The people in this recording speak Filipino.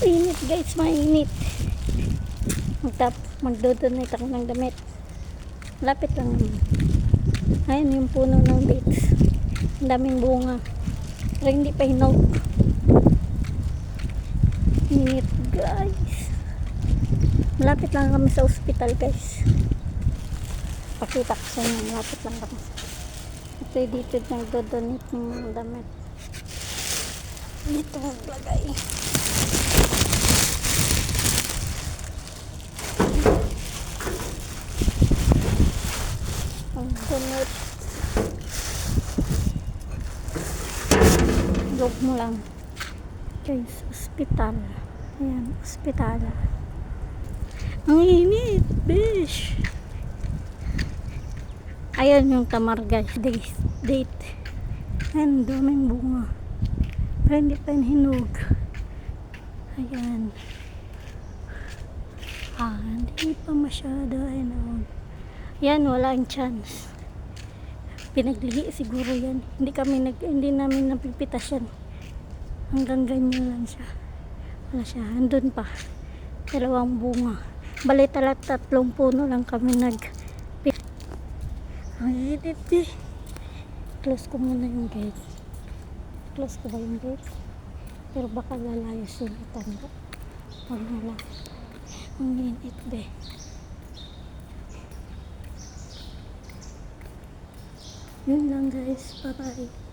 Init guys, mainit. Magdodonate ako ng damit. Lapit lang naman. Ayun yung puno ng dates. Ang daming bunga. Pero hindi pa hinog. Init guys. Malapit lang kami sa ospital guys. Pakita ko sa inyo. Malapit lang kami. Ito yung dito nagdodonate ng mga damit. Dito maglagay. Ang donate. Log mo lang. Guys, ospital. Ayan, ospital. Ang init, bish. Ayan yung tamar guys, date. Ayan, daming bunga. Pero hindi pa yung hinog. Ayan. Hindi pa masyado hinog. Ayan, wala yung chance. Pinaglihi siguro yan. Hindi namin napipitas yan. Hanggang ganyan lang siya. Wala siya. Andun pa. 2 bunga. Bali talat 3 puno lang kami Ay, dito. Close ko muna yung gate. Close ko ba yung gate? Pero baka lalayos yung itanda. Huwag na lang. Ang init be. Yun lang guys. Bye bye.